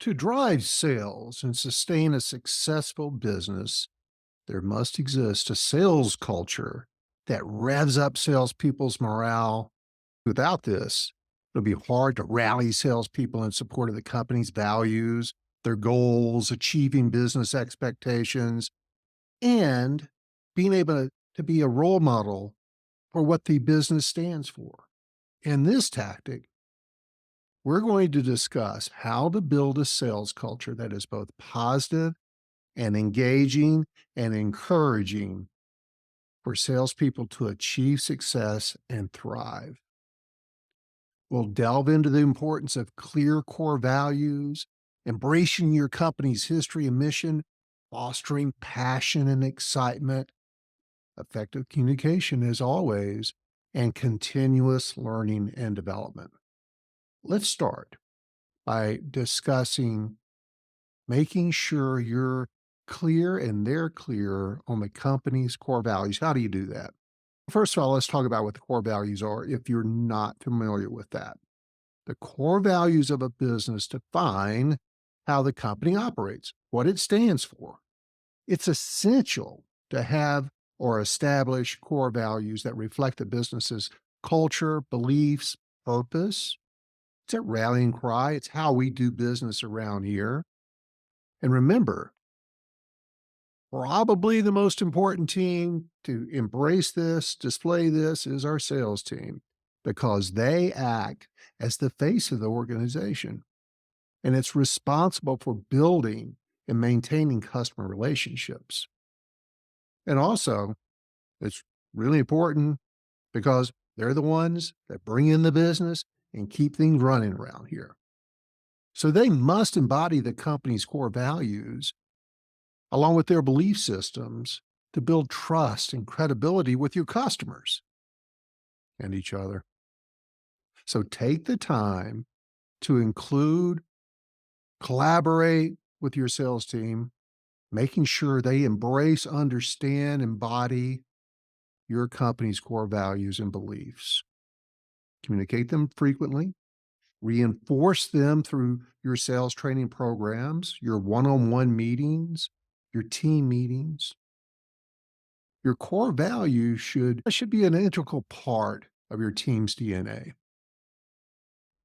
To drive sales and sustain a successful business, there must exist a sales culture that revs up salespeople's morale. Without this, it'll be hard to rally salespeople in support of the company's values, their goals, achieving business expectations, and being able to be a role model for what the business stands for. In this tactic, we're going to discuss how to build a sales culture that is both positive and engaging and encouraging for salespeople to achieve success and thrive. We'll delve into the importance of clear core values, embracing your company's history and mission, fostering passion and excitement, effective communication as always, and continuous learning and development. Let's start by discussing making sure you're clear and they're clear on the company's core values. How do you do that? First of all, let's talk about what the core values are if you're not familiar with that. The core values of a business define how the company operates, what it stands for. It's essential to have or establish core values that reflect the business's culture, beliefs, purpose. It's a rallying cry. It's how we do business around here. And remember, probably the most important team to embrace this, display this, is our sales team because they act as the face of the organization and it's responsible for building and maintaining customer relationships. And also, it's really important because they're the ones that bring in the business and keep things running around here. So they must embody the company's core values along with their belief systems to build trust and credibility with your customers and each other. So take the time to include, collaborate with your sales team, making sure they embrace, understand, embody your company's core values and beliefs. Communicate them frequently, reinforce them through your sales training programs, your one on one meetings, your team meetings. Your core values should be an integral part of your team's DNA,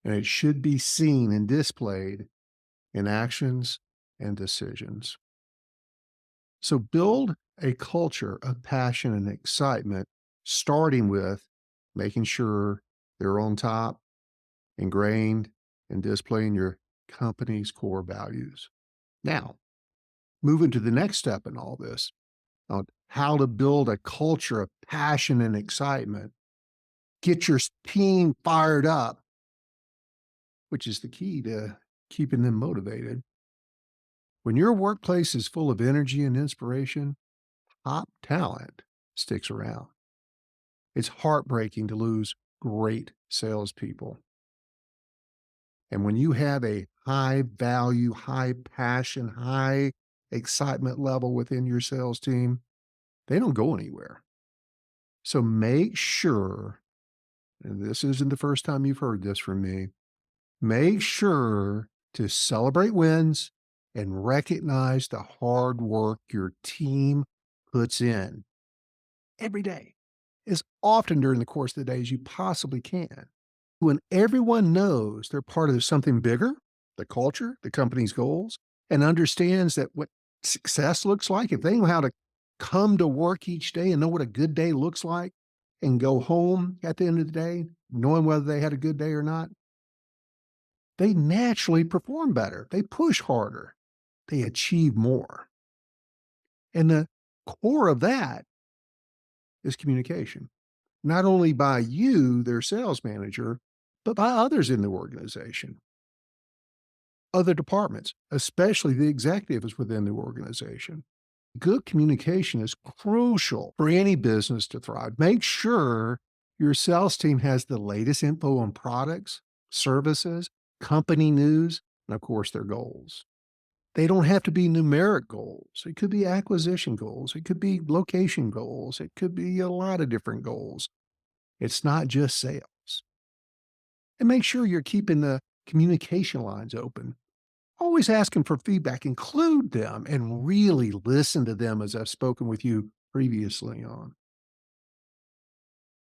and it should be seen and displayed in actions and decisions. So build a culture of passion and excitement, starting with making sure they're on top, ingrained, and displaying your company's core values. Now, moving to the next step in all this, on how to build a culture of passion and excitement. Get your team fired up, which is the key to keeping them motivated. When your workplace is full of energy and inspiration, top talent sticks around. It's heartbreaking to lose great salespeople. And when you have a high value, high passion, high excitement level within your sales team, they don't go anywhere. So make sure, and this isn't the first time you've heard this from me, make sure to celebrate wins and recognize the hard work your team puts in every day, as often during the course of the day as you possibly can. When everyone knows they're part of something bigger, the culture, the company's goals, and understands that what success looks like, if they know how to come to work each day and know what a good day looks like and go home at the end of the day, knowing whether they had a good day or not, they naturally perform better. They push harder. They achieve more. And the core of that is communication, not only by you, their sales manager, but by others in the organization, other departments, especially the executives within the organization. Good communication is crucial for any business to thrive. Make sure your sales team has the latest info on products, services, company news, and of course, their goals. They don't have to be numeric goals. It could be acquisition goals. It could be location goals. It could be a lot of different goals. It's not just sales. And make sure you're keeping the communication lines open. Always asking for feedback, include them and really listen to them as I've spoken with you previously on.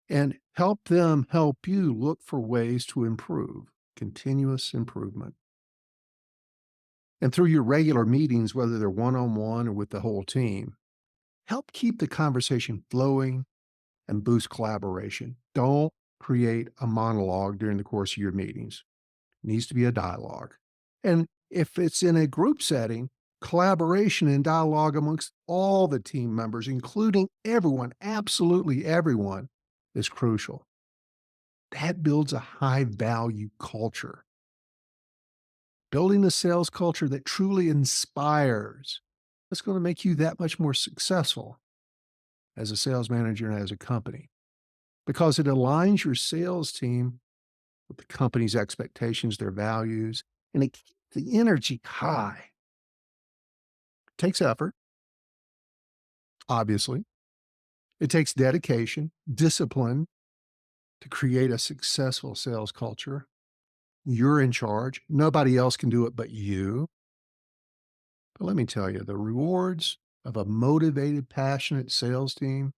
And help them help you look for ways to improve, continuous improvement. And through your regular meetings, whether they're one on one or with the whole team, help keep the conversation flowing and boost collaboration. Don't create a monologue during the course of your meetings. It needs to be a dialogue. And if it's in a group setting, collaboration and dialogue amongst all the team members, including everyone, absolutely everyone, is crucial. That builds a high value culture. Building a sales culture that truly inspires, that's going to make you that much more successful as a sales manager and as a company because it aligns your sales team with the company's expectations, their values, and it keeps the energy high. It takes effort, obviously. It takes dedication, discipline to create a successful sales culture. You're in charge. Nobody else can do it but you. But let me tell you, the rewards of a motivated, passionate sales team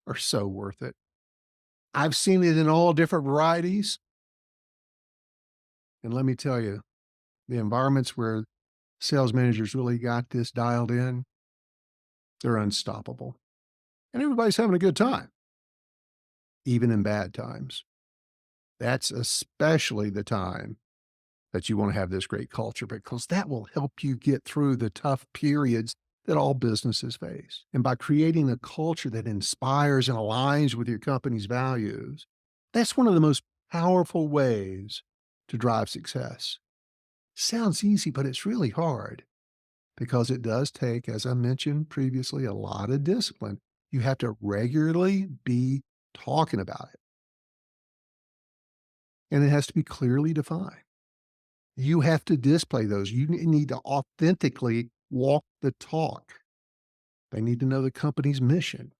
are so worth it. I've seen it in all different varieties. And let me tell you, the environments where sales managers really got this dialed in, they're unstoppable. And everybody's having a good time, even in bad times. That's especially the time that you want to have this great culture because that will help you get through the tough periods that all businesses face. And by creating a culture that inspires and aligns with your company's values, that's one of the most powerful ways to drive success. Sounds easy, but it's really hard because it does take, as I mentioned previously, a lot of discipline. You have to regularly be talking about it, and it has to be clearly defined. You have to display those. You need to authentically walk the talk. They need to know the company's mission,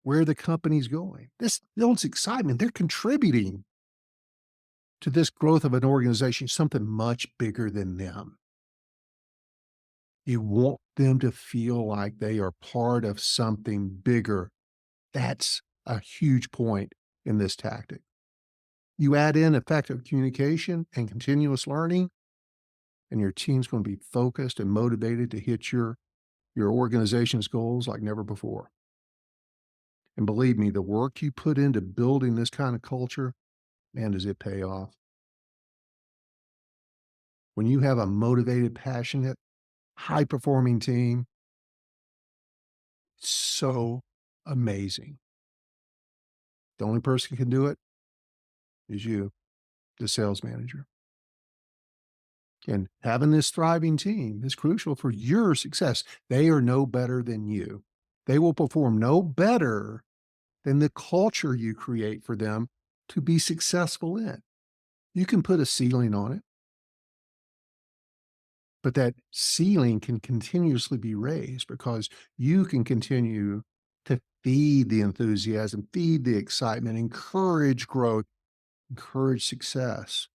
where the company's going. This builds excitement. They're contributing to this growth of an organization, something much bigger than them. You want them to feel like they are part of something bigger. That's a huge point in this tactic. You add in effective communication and continuous learning, and your team's going to be focused and motivated to hit your organization's goals like never before. And believe me, the work you put into building this kind of culture, man, does it pay off. When you have a motivated, passionate, high performing team, it's so amazing. The only person who can do it is you, the sales manager. And having this thriving team is crucial for your success. They are no better than you. They will perform no better than the culture you create for them to be successful in. You can put a ceiling on it, but that ceiling can continuously be raised because you can continue to feed the enthusiasm, feed the excitement, encourage growth, encourage success.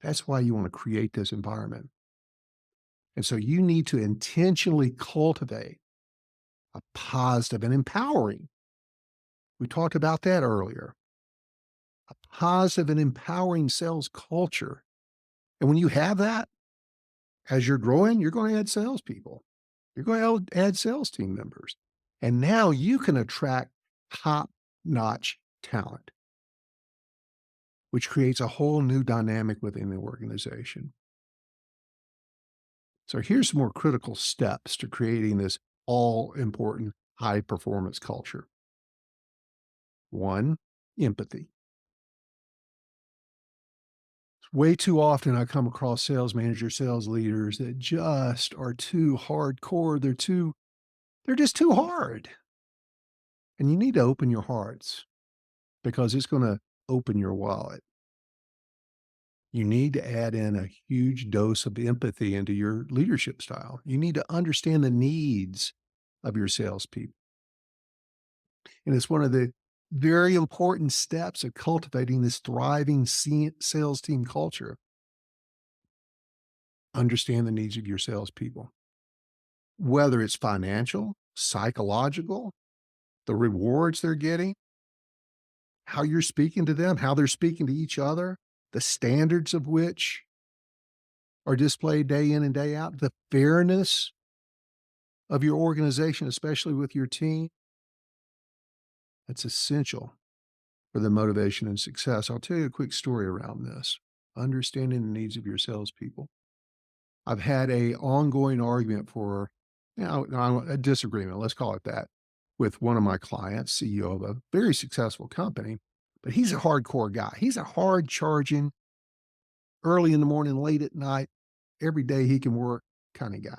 That's why you want to create this environment. And so you need to intentionally cultivate a positive and empowering. We talked about that earlier. A positive and empowering sales culture. And when you have that, as you're growing, you're going to add salespeople. You're going to add sales team members. And now you can attract top notch talent, which creates a whole new dynamic within the organization. So here's some more critical steps to creating this all important high performance culture. One, empathy. Way too often I come across sales managers, sales leaders that just are too hardcore. They're just too hard. And you need to open your hearts because it's going to open your wallet. You need to add in a huge dose of empathy into your leadership style. You need to understand the needs of your salespeople. And it's one of the very important steps of cultivating this thriving sales team culture. understand the needs of your salespeople, whether it's financial, psychological, the rewards they're getting, how you're speaking to them, how they're speaking to each other, the standards of which are displayed day in and day out, the fairness of your organization, especially with your team. That's essential for the motivation and success. I'll tell you a quick story around this. Understanding the needs of your salespeople. I've had a ongoing argument for, a disagreement, let's call it that, with one of my clients, CEO of a very successful company, but he's a hardcore guy. He's a hard charging, early in the morning, late at night, every day he can work kind of guy.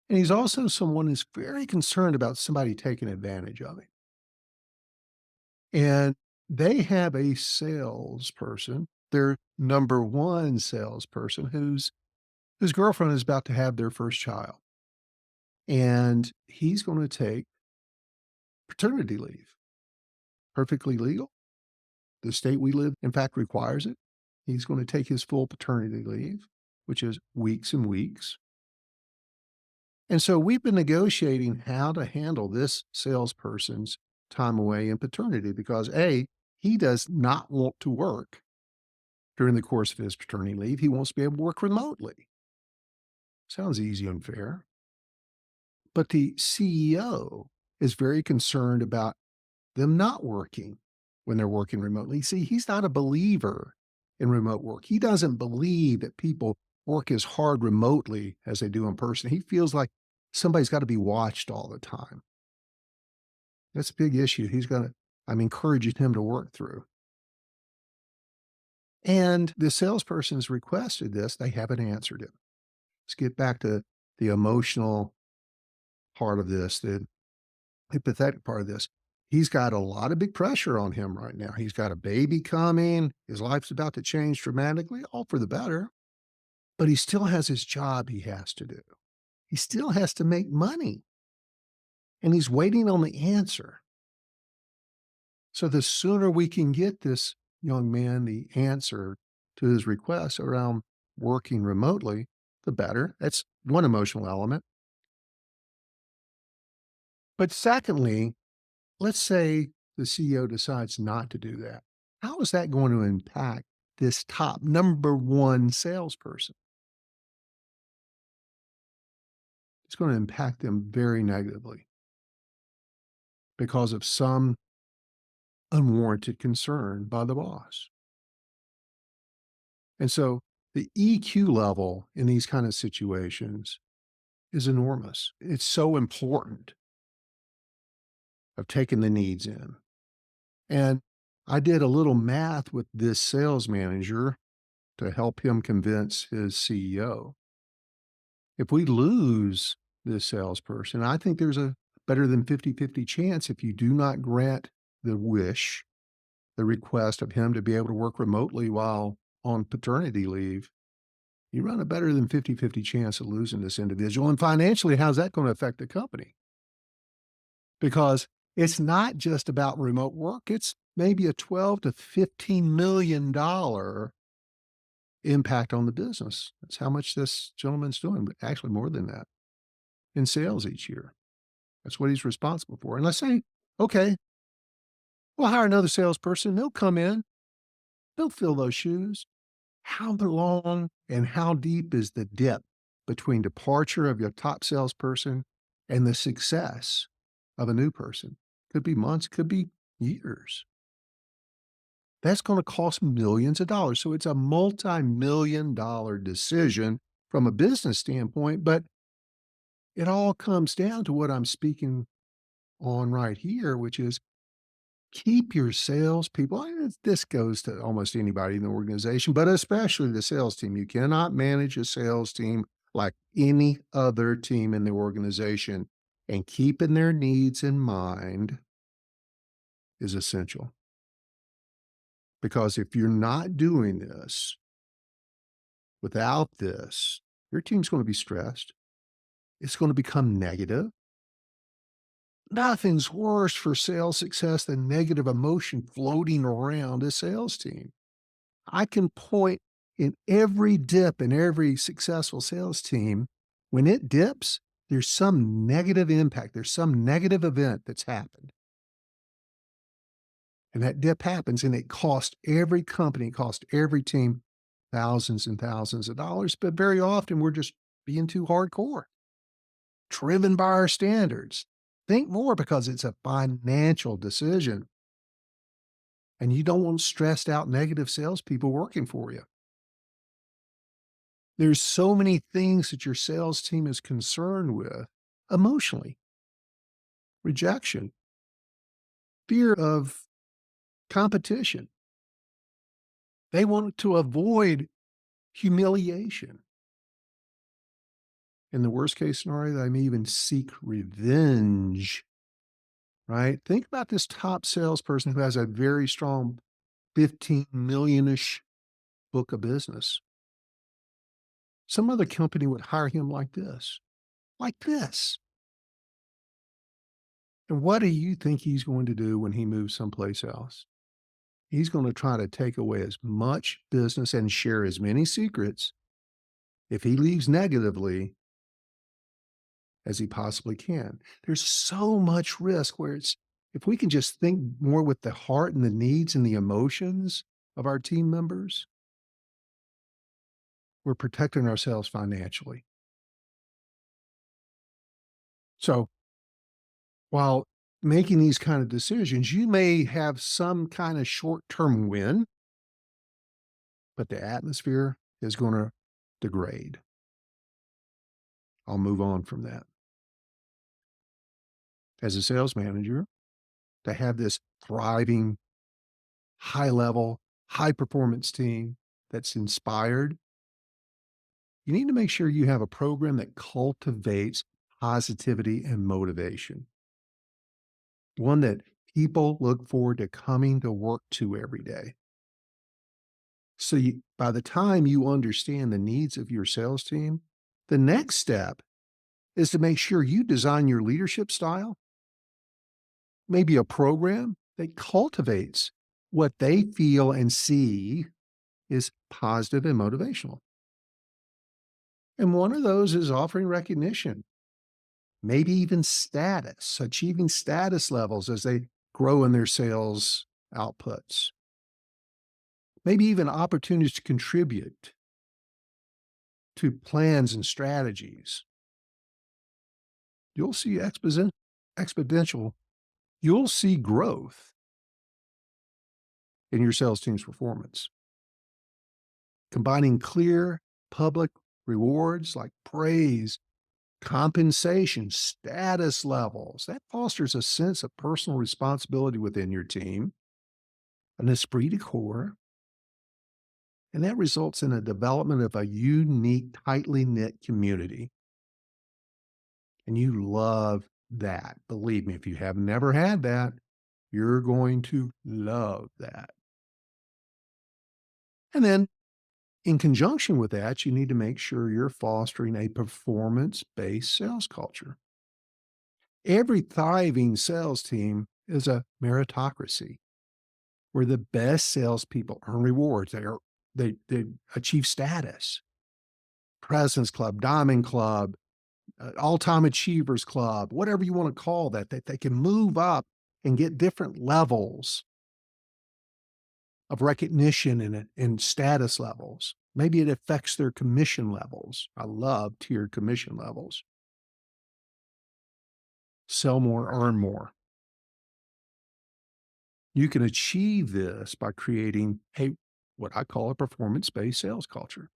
And he's also someone who's very concerned about somebody taking advantage of him. And they have a salesperson, their number one salesperson, whose girlfriend is about to have their first child. And he's going to take paternity leave. Perfectly legal. The state we live, in fact, requires it. He's going to take his full paternity leave, which is weeks and weeks. And so we've been negotiating how to handle this salesperson's time away in paternity because A, he does not want to work during the course of his paternity leave. He wants to be able to work remotely. Sounds easy and fair. But the CEO is very concerned about them not working when they're working remotely. See, he's not a believer in remote work. He doesn't believe that people work as hard remotely as they do in person. He feels like somebody's got to be watched all the time. That's a big issue. I'm encouraging him to work through. And the salesperson's requested this. They haven't answered it. Let's get back to the emotional part of this, the empathetic part of this. He's got a lot of big pressure on him right now. He's got a baby coming. His life's about to change dramatically, all for the better. But he still has his job he has to do. He still has to make money. And he's waiting on the answer. So the sooner we can get this young man the answer to his request around working remotely, the better. That's one emotional element. But secondly, let's say the CEO decides not to do that. How is that going to impact this top number one salesperson? It's going to impact them very negatively because of some unwarranted concern by the boss. And so the EQ level in these kind of situations is enormous. It's so important of taking the needs in. And I did a little math with this sales manager to help him convince his CEO. If we lose this salesperson, I think there's a better than 50-50 chance if you do not grant the wish, the request of him to be able to work remotely while on paternity leave, you run a better than 50-50 chance of losing this individual. And financially, how's that going to affect the company? Because it's not just about remote work. It's maybe a $12 to $15 million impact on the business. That's how much this gentleman's doing, but actually more than that in sales each year. That's what he's responsible for. And let's say, okay, we'll hire another salesperson. They'll come in, they'll fill those shoes. How long and how deep is the dip between departure of your top salesperson and the success of a new person? Could be months, could be years. That's going to cost millions of dollars. So it's a multi-million dollar decision from a business standpoint, but it all comes down to what I'm speaking on right here, which is keep your salespeople. This goes to almost anybody in the organization, but especially the sales team. You cannot manage a sales team like any other team in the organization, and keeping their needs in mind is essential. Because if you're not doing this, without this, your team's going to be stressed. It's going to become negative. Nothing's worse for sales success than negative emotion floating around a sales team. I can point In every dip in every successful sales team, when it dips, there's some negative impact. There's some negative event that's happened. And that dip happens and it costs every company, costs every team thousands and thousands of dollars. But very often we're just being too hardcore, driven by our standards. Think more because it's a financial decision and you don't want stressed out negative salespeople working for you. There's so many things that your sales team is concerned with emotionally: rejection, fear of competition. They want to avoid humiliation. In the worst case scenario, they may even seek revenge, right? Think about this top salesperson who has a very strong 15 million-ish book of business. Some other company would hire him like this, like this. And what do you think he's going to do when he moves someplace else? He's going to try to take away as much business and share as many secrets if he leaves negatively as he possibly can. There's so much risk where it's, if we can just think more with the heart and the needs and the emotions of our team members, we're protecting ourselves financially. So while making these kind of decisions, you may have some kind of short-term win, but the atmosphere is going to degrade. I'll move on from that. As a sales manager, to have this thriving, high level, high performance team that's inspired, you need to make sure you have a program that cultivates positivity and motivation. One that people look forward to coming to work to every day. So by the time you understand the needs of your sales team, the next step is to make sure you design your leadership style, maybe a program that cultivates what they feel and see is positive and motivational. And one of those is offering recognition, maybe even status, achieving status levels as they grow in their sales outputs. Maybe even opportunities to contribute to plans and strategies. You'll see exponential, you'll see growth in your sales team's performance. Combining clear public rewards like praise, compensation, status levels, that fosters a sense of personal responsibility within your team, an esprit de corps, and that results in a development of a unique, tightly knit community. And you love that. Believe me, if you have never had that, you're going to love that. And then in conjunction with that, you need to make sure you're fostering a performance-based sales culture. Every thriving sales team is a meritocracy where the best salespeople earn rewards. They achieve status. President's Club, Diamond Club, All-Time Achievers Club, whatever you want to call that they can move up and get different levels of recognition and status levels. Maybe it affects their commission levels. I love tiered commission levels. Sell more, earn more. You can achieve this by creating what I call a performance-based sales culture.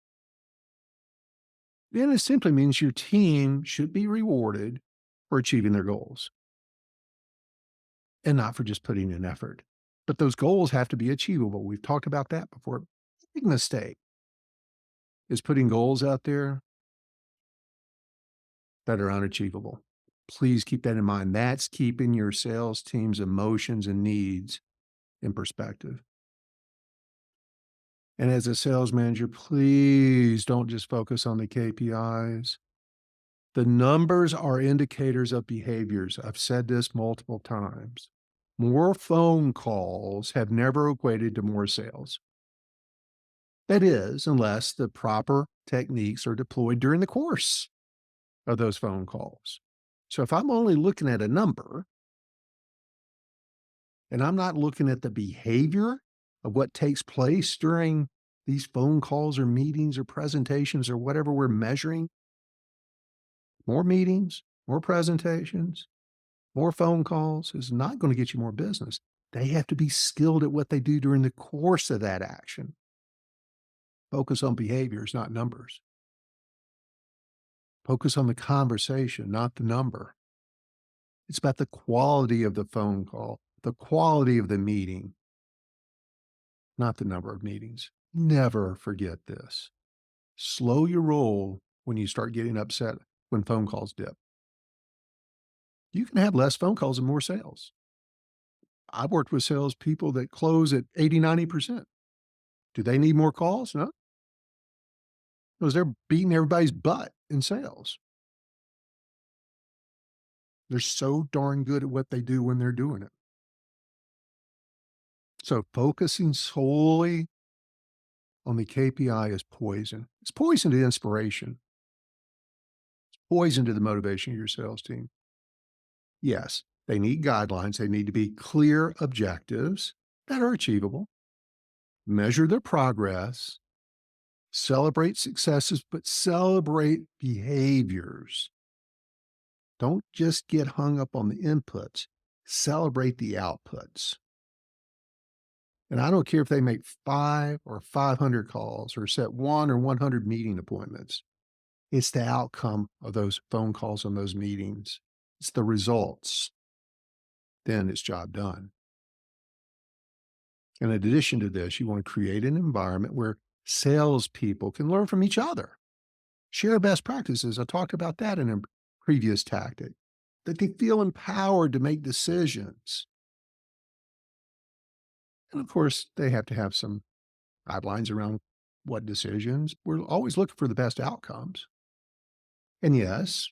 Then it simply means your team should be rewarded for achieving their goals and not for just putting in effort. But those goals have to be achievable. We've talked about that before. Big mistake is putting goals out there that are unachievable. Please keep that in mind. That's keeping your sales team's emotions and needs in perspective. And as a sales manager, please don't just focus on the KPIs. The numbers are indicators of behaviors. I've said this multiple times. More phone calls have never equated to more sales. That is, unless the proper techniques are deployed during the course of those phone calls. So if I'm only looking at a number and I'm not looking at the behavior of what takes place during these phone calls or meetings or presentations or whatever we're measuring, more meetings, more presentations, more phone calls is not going to get you more business. They have to be skilled at what they do during the course of that action. Focus on behaviors, not numbers. Focus on the conversation, not the number. It's about the quality of the phone call, the quality of the meeting, not the number of meetings. Never forget this. Slow your roll when you start getting upset when phone calls dip. You can have less phone calls and more sales. I've worked with salespeople that close at 80, 90%. Do they need more calls? No, because they're beating everybody's butt in sales. They're so darn good at what they do when they're doing it. So focusing solely on the KPI is poison. It's poison to inspiration, poison to the motivation of your sales team. Yes, they need guidelines. They need to be clear objectives that are achievable, measure their progress, celebrate successes, but celebrate behaviors. Don't just get hung up on the inputs, celebrate the outputs. And I don't care if they make 5 or 500 calls or set 1 or 100 meeting appointments. It's the outcome of those phone calls and those meetings. It's the results. Then it's job done. In addition to this, you want to create an environment where salespeople can learn from each other, share best practices. I talked about that in a previous tactic, that they feel empowered to make decisions. And of course, they have to have some guidelines around what decisions. We're always looking for the best outcomes. And yes,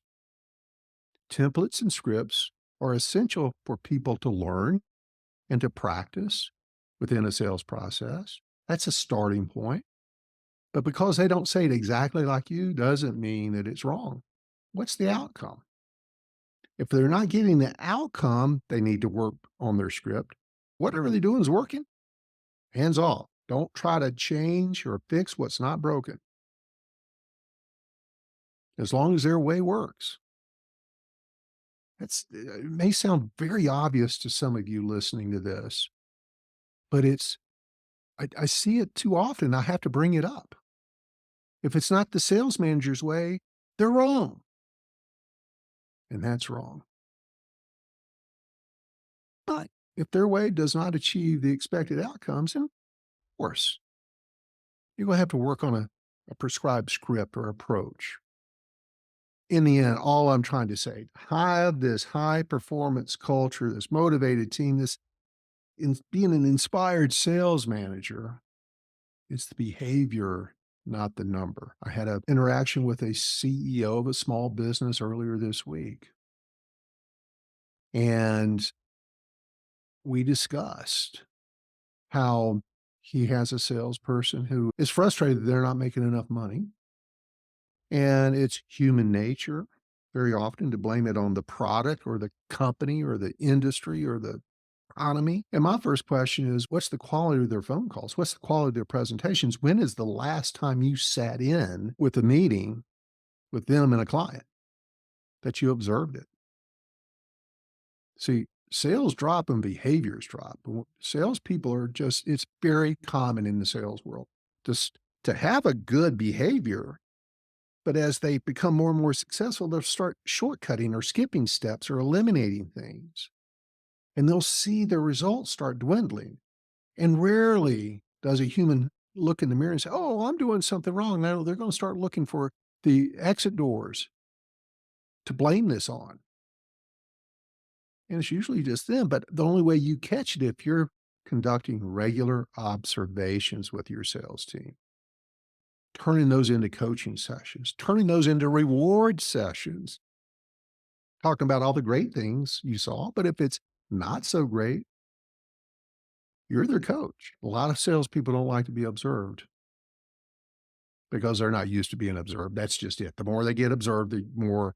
templates and scripts are essential for people to learn and to practice within a sales process. That's a starting point. But because they don't say it exactly like you doesn't mean that it's wrong. What's the outcome? If they're not getting the outcome, they need to work on their script. Whatever they're doing is working. Hands off. Don't try to change or fix what's not broken. As long as their way works. It may sound very obvious to some of you listening to this, but I see it too often. I have to bring it up. If it's not the sales manager's way, they're wrong. And that's wrong. But if their way does not achieve the expected outcomes, then of course, you're going to have to work on a prescribed script or approach. In the end, all I'm trying to say, have this high performance culture, this motivated team, being an inspired sales manager, it's the behavior, not the number. I had an interaction with a CEO of a small business earlier this week, and we discussed how he has a salesperson who is frustrated that they're not making enough money. And it's human nature very often to blame it on the product or the company or the industry or the economy. And my first question is, what's the quality of their phone calls? What's the quality of their presentations? When is the last time you sat in with a meeting with them and a client that you observed it? See, sales drop and behaviors drop. Salespeople are just, it's very common in the sales world just to have a good behavior. But as they become more and more successful, they'll start shortcutting or skipping steps or eliminating things. And they'll see their results start dwindling. And rarely does a human look in the mirror and say, oh, I'm doing something wrong. Now they're going to start looking for the exit doors to blame this on. And it's usually just them. But the only way you catch it if you're conducting regular observations with your sales team, turning those into coaching sessions, turning those into reward sessions, talking about all the great things you saw. But if it's not so great, you're their coach. A lot of salespeople don't like to be observed. because they're not used to being observed. That's just it. The more they get observed, the more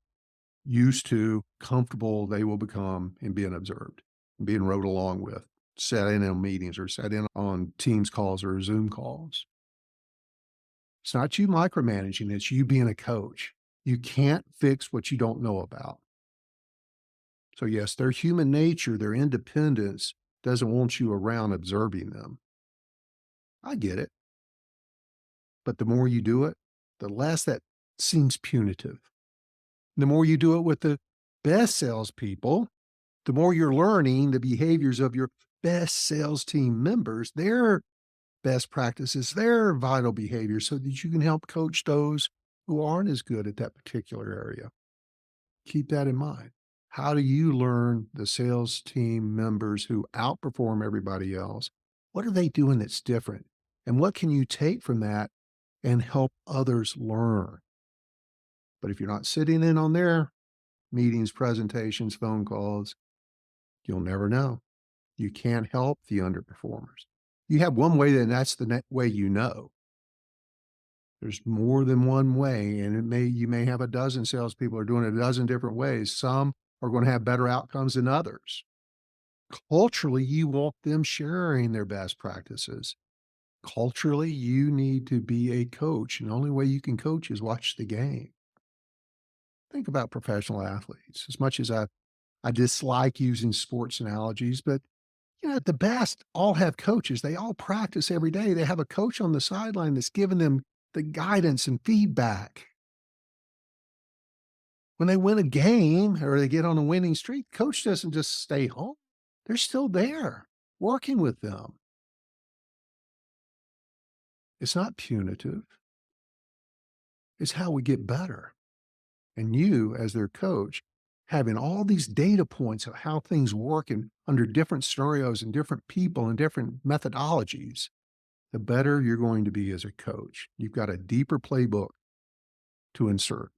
used to, comfortable they will become in being observed, being rode along with, sat in on meetings or sat in on Teams calls or Zoom calls. It's not you micromanaging, it's you being a coach. You can't fix what you don't know about. So, yes, their human nature, their independence doesn't want you around observing them. I get it. But the more you do it, the less that seems punitive. The more you do it with the best salespeople, the more you're learning the behaviors of your best sales team members, their best practices, their vital behaviors, so that you can help coach those who aren't as good at that particular area. Keep that in mind. How do you learn the sales team members who outperform everybody else? What are they doing that's different? And what can you take from that and help others learn? But if you're not sitting in on their meetings, presentations, phone calls, you'll never know. You can't help the underperformers. You have one way, and that's the way you know. There's more than one way, and you may have a dozen salespeople are doing it a dozen different ways. Some are going to have better outcomes than others. Culturally, you want them sharing their best practices. Culturally, you need to be a coach, and the only way you can coach is watch the game. Think about professional athletes. As much as I dislike using sports analogies, but the best all have coaches. They all practice every day. They have a coach on the sideline that's giving them the guidance and feedback. When they win a game or they get on a winning streak, coach doesn't just stay home. They're still there working with them. It's not punitive. It's how we get better. And you, as their coach, having all these data points of how things work and under different scenarios and different people and different methodologies, the better you're going to be as a coach. You've got a deeper playbook to insert.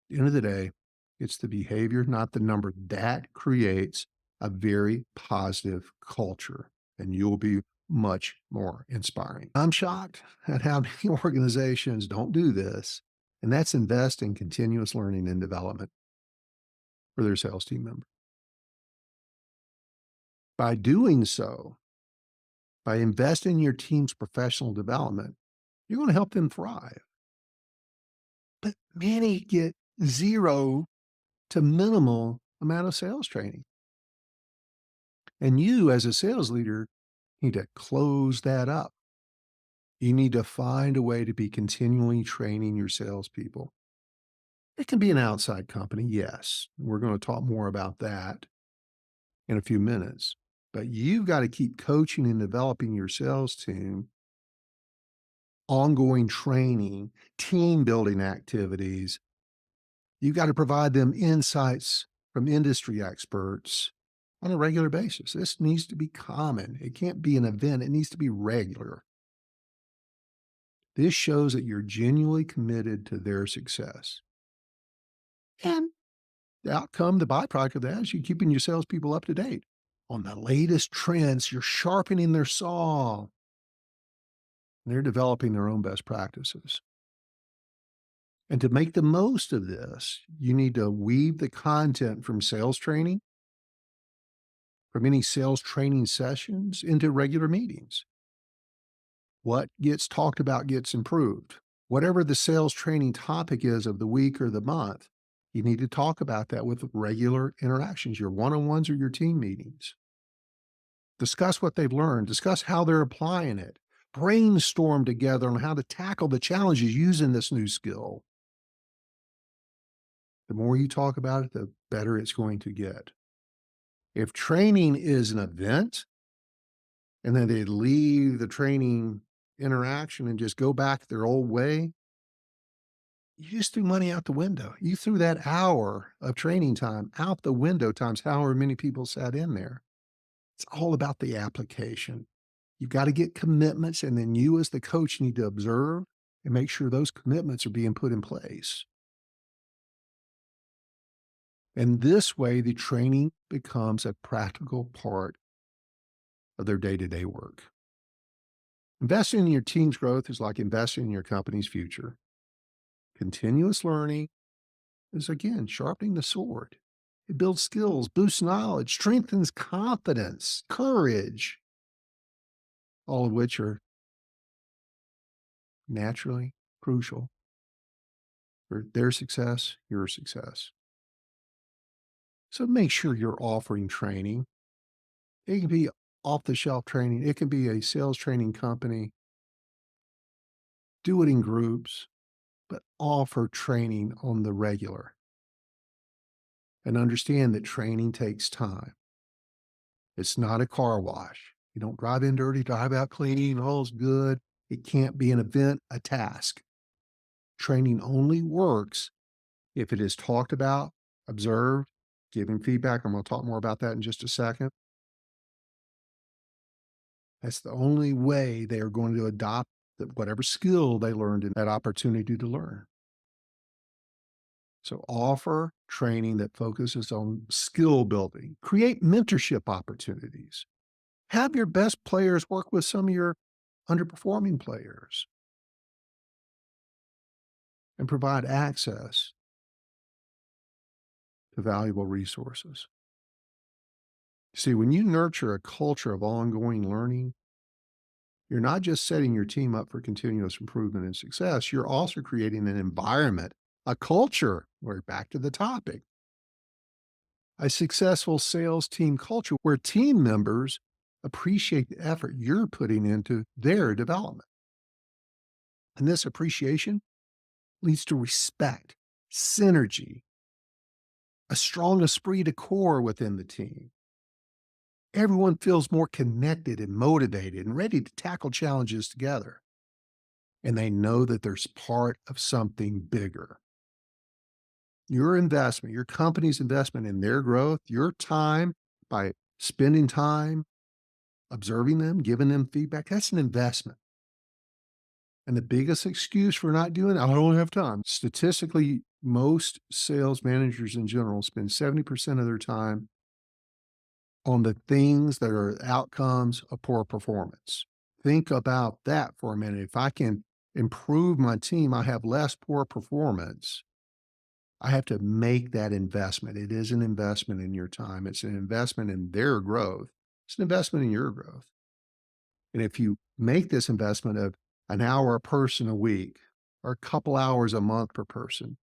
At the end of the day, it's the behavior, not the number, that creates a very positive culture, and you'll be much more inspiring. I'm shocked at how many organizations don't do this, and that's invest in continuous learning and development for their sales team members. By doing so, by investing in your team's professional development, you're going to help them thrive. But many get zero to minimal amount of sales training. And you, as a sales leader, need to close that up. You need to find a way to be continually training your salespeople. It can be an outside company, yes. We're going to talk more about that in a few minutes. But you've got to keep coaching and developing your sales team, ongoing training, team building activities. You've got to provide them insights from industry experts on a regular basis. This needs to be common. It can't be an event, it needs to be regular. This shows that you're genuinely committed to their success. And the outcome, the byproduct of that is you keeping your salespeople up to date on the latest trends. You're sharpening their saw. They're developing their own best practices. And to make the most of this, you need to weave the content from sales training, from any sales training sessions, into regular meetings. What gets talked about gets improved. Whatever the sales training topic is of the week or the month, you need to talk about that with regular interactions, your one-on-ones or your team meetings. Discuss what they've learned, discuss how they're applying it, brainstorm together on how to tackle the challenges using this new skill. The more you talk about it, the better it's going to get. If training is an event and then they leave the training interaction and just go back their old way, you just threw money out the window. You threw that hour of training time out the window times however many people sat in there. It's all about the application. You've got to get commitments, and then you as the coach need to observe and make sure those commitments are being put in place. And this way, the training becomes a practical part of their day-to-day work. Investing in your team's growth is like investing in your company's future. Continuous learning is, again, sharpening the sword. It builds skills, boosts knowledge, strengthens confidence, courage, all of which are naturally crucial for their success, your success. So make sure you're offering training. It can be off the shelf training, it can be a sales training company. Do it in groups, but offer training on the regular. And understand that training takes time. It's not a car wash. You don't drive in dirty, drive out clean, all's good. It can't be an event, a task. Training only works if it is talked about, observed, giving feedback. I'm going to talk more about that in just a second. That's the only way they are going to adopt whatever skill they learned in that opportunity to learn. So offer training that focuses on skill building, create mentorship opportunities, have your best players work with some of your underperforming players, and provide access to valuable resources. See, when you nurture a culture of ongoing learning, you're not just setting your team up for continuous improvement and success, you're also creating an environment, a culture. We're back to the topic. A successful sales team culture where team members appreciate the effort you're putting into their development. And this appreciation leads to respect, synergy, a strong esprit de corps within the team. Everyone feels more connected and motivated and ready to tackle challenges together. And they know that there's part of something bigger. Your investment, your company's investment in their growth, your time by spending time observing them, giving them feedback, that's an investment. And the biggest excuse for not doing it, I don't have time. Statistically, most sales managers in general spend 70% of their time on the things that are outcomes of poor performance. Think about that for a minute. If I can improve my team, I have less poor performance. I have to make that investment. It is an investment in your time. It's an investment in their growth. It's an investment in your growth. And if you make this investment of an hour a person a week or a couple hours a month per person,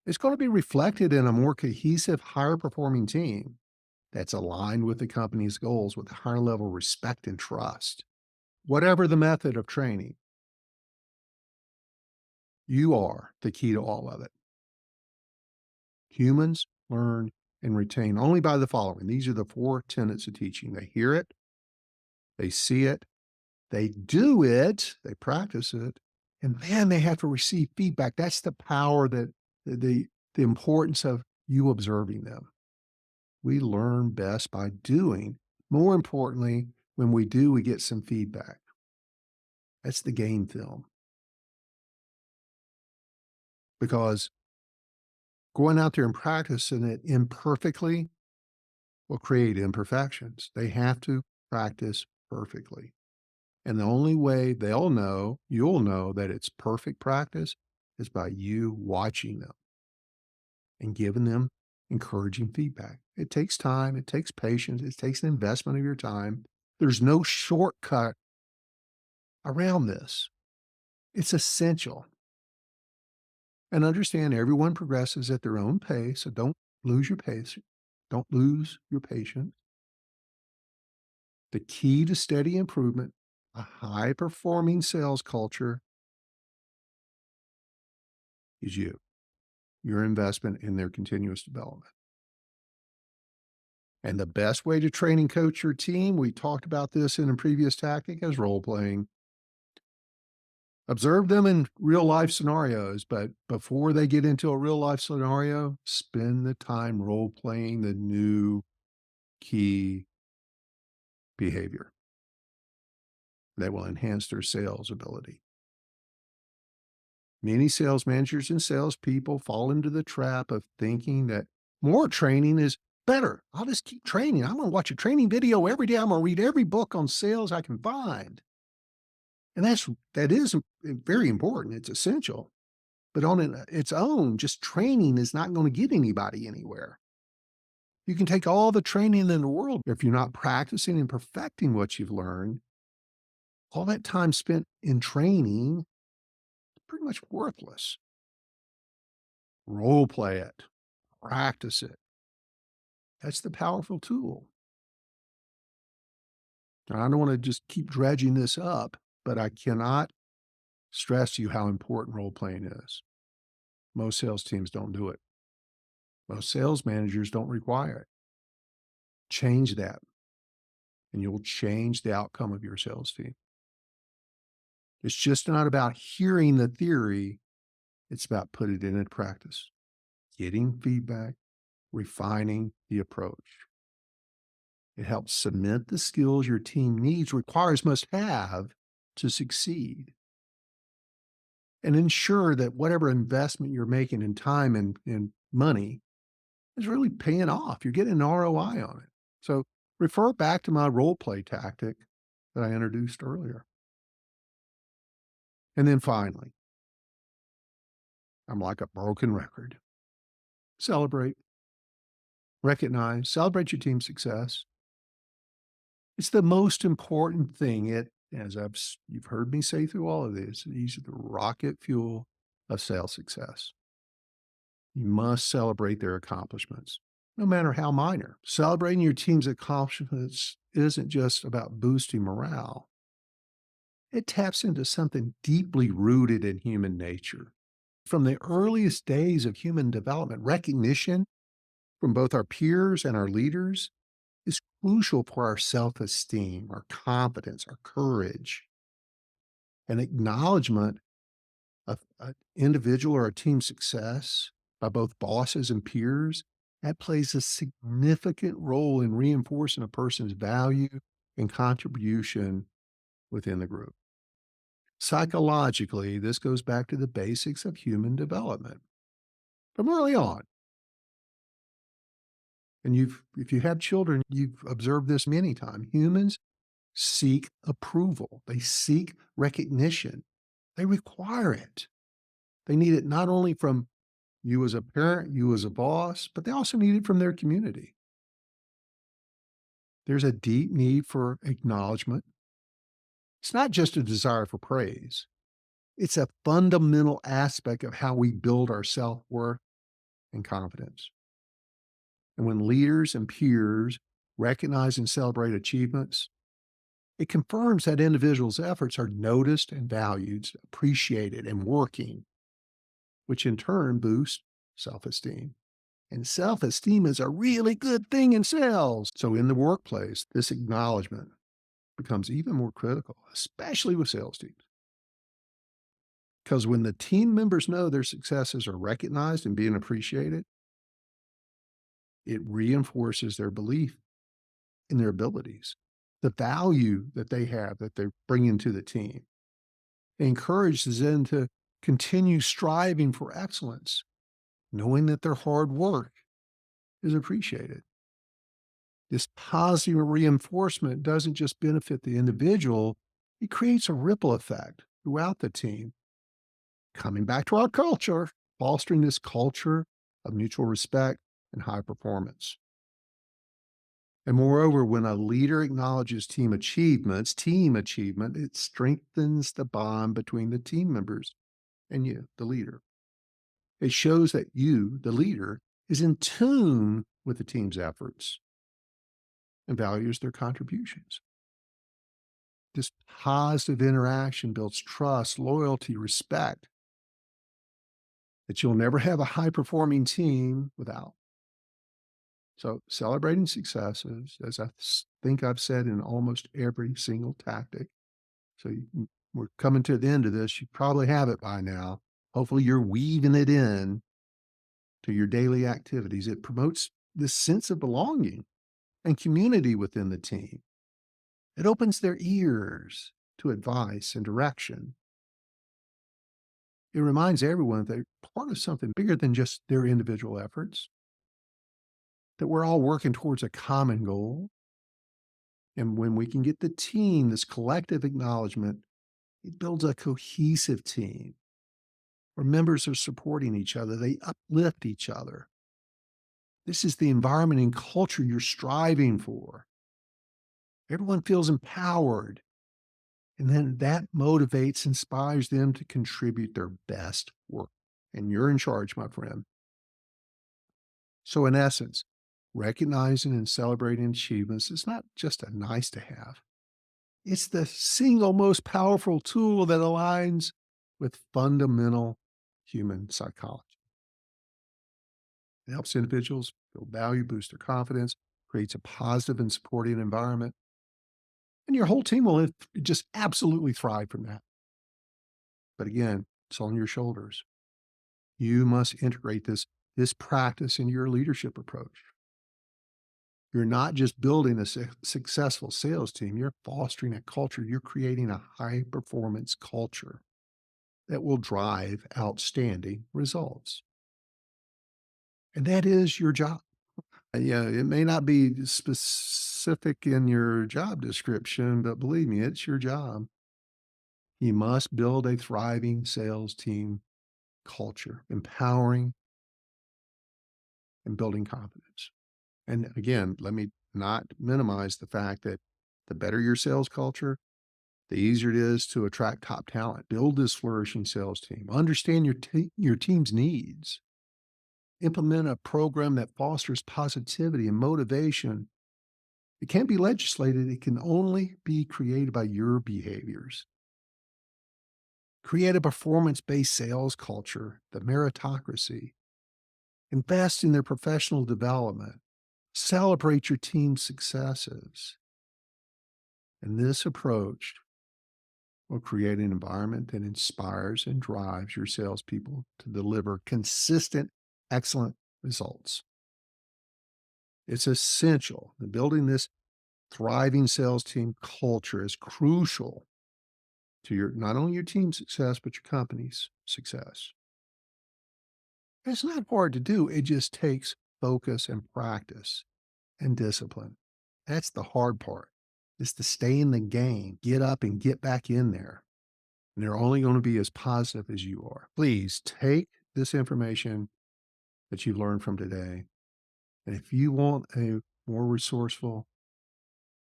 it's going to be reflected in a more cohesive, higher performing team that's aligned with the company's goals with a higher level of respect and trust. Whatever the method of training, you are the key to all of it. Humans learn and retain only by the following. These are the 4 tenets of teaching. They hear it, they see it, they do it, they practice it, and then they have to receive feedback. That's the power that the importance of you observing them. We learn best by doing. More importantly, when we do, we get some feedback. That's the game film. Because going out there and practicing it imperfectly will create imperfections. They have to practice perfectly. And the only way they'll know, you'll know that it's perfect practice is by you watching them and giving them encouraging feedback. It takes time, it takes patience, it takes an investment of your time. There's no shortcut around this. It's essential. And understand everyone progresses at their own pace, so don't lose your pace. Don't lose your patience. The key to steady improvement, a high performing sales culture, is you, your investment in their continuous development. And the best way to train and coach your team, we talked about this in a previous tactic, is role playing. Observe them in real life scenarios, but before they get into a real life scenario, spend the time role playing the new key behavior that will enhance their sales ability. Many sales managers and salespeople fall into the trap of thinking that more training is better. I'll just keep training. I'm going to watch a training video every day. I'm going to read every book on sales I can find. And that is very important. It's essential. But on its own, just training is not going to get anybody anywhere. You can take all the training in the world. If you're not practicing and perfecting what you've learned, all that time spent in training is pretty much worthless. Role play it, practice it. That's the powerful tool. And I don't want to just keep dredging this up, but I cannot stress to you how important role playing is. Most sales teams don't do it. Most sales managers don't require it. Change that, and you'll change the outcome of your sales team. It's just not about hearing the theory, it's about putting it into practice, getting feedback, refining the approach. It helps cement the skills your team needs, requires, must have to succeed, and ensure that whatever investment you're making in time and money is really paying off. You're getting an ROI on it. So refer back to my role play tactic that I introduced earlier. And then finally, I'm like a broken record. Celebrate, recognize, celebrate your team's success. It's the most important thing. You've heard me say through all of this, these are the rocket fuel of sales success. You must celebrate their accomplishments, no matter how minor. Celebrating your team's accomplishments isn't just about boosting morale. It taps into something deeply rooted in human nature. From the earliest days of human development, recognition from both our peers and our leaders is crucial for our self esteem, our confidence, our courage. An acknowledgement of an individual or a team success by both bosses and peers, that plays a significant role in reinforcing a person's value and contribution within the group. Psychologically, this goes back to the basics of human development from early on. And if you have children, you've observed this many times. Humans seek approval. They seek recognition. They require it. They need it not only from you as a parent, you as a boss, but they also need it from their community. There's a deep need for acknowledgement. It's not just a desire for praise. It's a fundamental aspect of how we build our self-worth and confidence. And when leaders and peers recognize and celebrate achievements, it confirms that individuals' efforts are noticed and valued, appreciated, and working, which in turn boosts self esteem. And self esteem is a really good thing in sales. So in the workplace, this acknowledgement becomes even more critical, especially with sales teams. Because when the team members know their successes are recognized and being appreciated, it reinforces their belief in their abilities, the value that they have that they're bringing to the team. It encourages them to continue striving for excellence, knowing that their hard work is appreciated. This positive reinforcement doesn't just benefit the individual, it creates a ripple effect throughout the team. Coming back to our culture, fostering this culture of mutual respect and high performance. And moreover, when a leader acknowledges team achievement, it strengthens the bond between the team members and you, the leader. It shows that you, the leader, is in tune with the team's efforts and values their contributions. This positive interaction builds trust, loyalty, respect that you'll never have a high performing team without. So celebrating successes, as think I've said in almost every single tactic. So we're coming to the end of this. You probably have it by now. Hopefully you're weaving it in to your daily activities. It promotes this sense of belonging and community within the team. It opens their ears to advice and direction. It reminds everyone that they're part of something bigger than just their individual efforts, that we're all working towards a common goal. And when we can get the team, this collective acknowledgement, It builds a cohesive team where members are supporting each other, they uplift each other. This is the environment and culture you're striving for. Everyone feels empowered, and then that motivates, inspires them to contribute their best work. And you're in charge, my friend. So, in essence, recognizing and celebrating achievements is not just a nice to have, it's the single most powerful tool that aligns with fundamental human psychology. It helps individuals feel value, boost their confidence, creates a positive and supporting environment, and your whole team will just absolutely thrive from that. But again, it's on your shoulders. You must integrate this practice into your leadership approach. You're not just building a successful sales team, you're fostering a culture, you're creating a high performance culture that will drive outstanding results. And that is your job. Yeah, it may not be specific in your job description, but believe me, it's your job. You must build a thriving sales team culture, empowering and building confidence. And again, let me not minimize the fact that the better your sales culture, the easier it is to attract top talent. Build this flourishing sales team. Understand your team's needs. Implement a program that fosters positivity and motivation. It can't be legislated. It can only be created by your behaviors. Create a performance-based sales culture, the meritocracy. Invest in their professional development. Celebrate your team's successes. And this approach will create an environment that inspires and drives your salespeople to deliver consistent, excellent results. It's essential that building this thriving sales team culture is crucial to your not only your team's success, but your company's success. It's not hard to do. It just takes focus and practice and discipline. That's the hard part, is to stay in the game, get up and get back in there. And they're only going to be as positive as you are. Please take this information that you've learned from today. And if you want a more resourceful,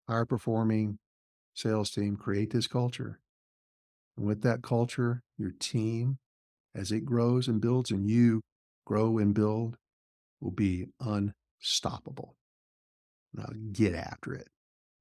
higher performing sales team, create this culture. And with that culture, your team, as it grows and builds and you grow and build, will be unstoppable. Now get after it.